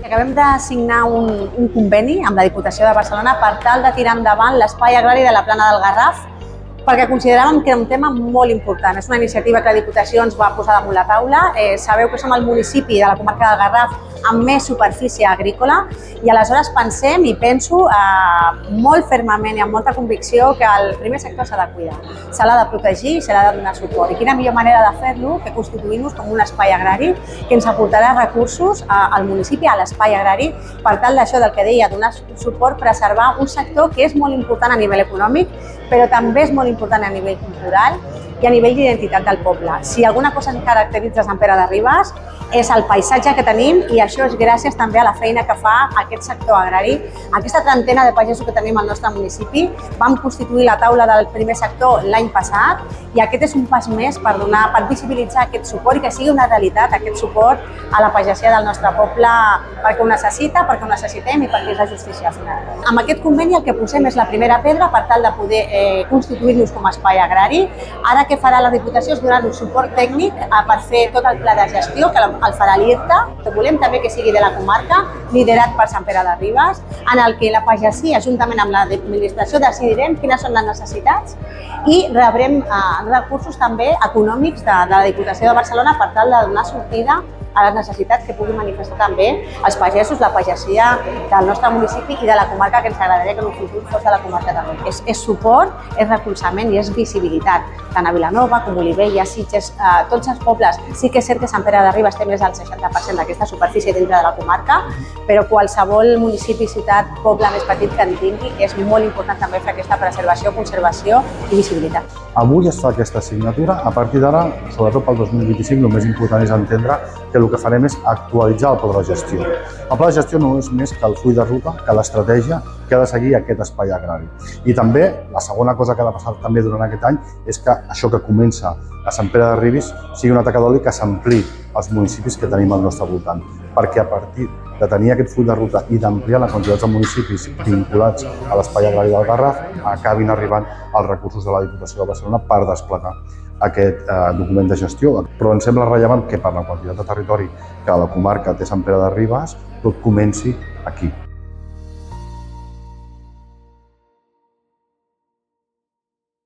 Acabem de signar un conveni amb la Diputació de Barcelona per tal de tirar endavant l'espai agrari de la Plana del Garraf, perquè consideràvem que era un tema molt important. És una iniciativa que la Diputació ens va posar damunt la taula. Sabeu que som el municipi de la comarca del Garraf amb més superfície agrícola i aleshores pensem i penso molt fermament i amb molta convicció que el primer sector s'ha de cuidar, se l'ha de protegir i se l'ha de donar suport. I quina millor manera de fer-lo que constituint-nos com un espai agrari que ens aportarà recursos al municipi, a l'espai agrari, per tal d'això del que deia, donar suport, preservar un sector que és molt important a nivell econòmic, però també és molt important a nivell cultural i a nivell d'identitat del poble. Si alguna cosa ens caracteritza Sant Pere de Ribes és el paisatge que tenim i això és gràcies també a la feina que fa aquest sector agrari. Aquesta trentena de pagesos que tenim al nostre municipi vam constituir la taula del primer sector l'any passat i aquest és un pas més per visibilitzar aquest suport i que sigui una realitat aquest suport a la pagesia del nostre poble perquè ho necessita, perquè ho necessitem i perquè és la justícia final. Amb aquest conveni el que posem és la primera pedra per tal de poder constituir-nos com a espai agrari. Ara què farà la Diputació és donar-nos suport tècnic per fer tot el pla de gestió, que el farà l'IRTA. Volem també que sigui de la comarca, liderat per Sant Pere de Ribes, en el que la pagesia, juntament amb l'administració, decidirem quines són les necessitats i rebrem recursos també econòmics de la Diputació de Barcelona per tal de donar sortida a les necessitats que puguin manifestar també els pagesos, la pagesia del nostre municipi i de la comarca, que ens agradaria que en un futur fos de la comarca també. És suport, és recolzament i és visibilitat. Tant a Vilanova com a Olivella, Sitges, tots els pobles. Sí que és cert que Sant Pere de Ribes té més del 60% d'aquesta superfície dintre de la comarca, però qualsevol municipi, ciutat, poble més petit que en tingui, és molt important també fer aquesta preservació, conservació i visibilitat. Avui es fa aquesta assignatura. A partir d'ara, sobretot pel 2025, el més important és entendre que el que farem és actualitzar el pla de gestió. El pla de gestió no és més que el full de ruta, que l'estratègia que ha de seguir aquest espai agrari. I també, la segona cosa que ha de passar també durant aquest any és que això que comença a Sant Pere de Ribes sigui una taca d'oli que s'ampliï als municipis que tenim al nostre voltant, perquè a partir de tenir aquest full de ruta i d'ampliar la quantitat de municipis vinculats a l'espai agrari del Garraf, acabin arribant els recursos de la Diputació de Barcelona per desplegar aquest document de gestió. Però ens sembla rellevant que per la quantitat de territori que la comarca té Sant Pere de Ribes, tot comenci aquí.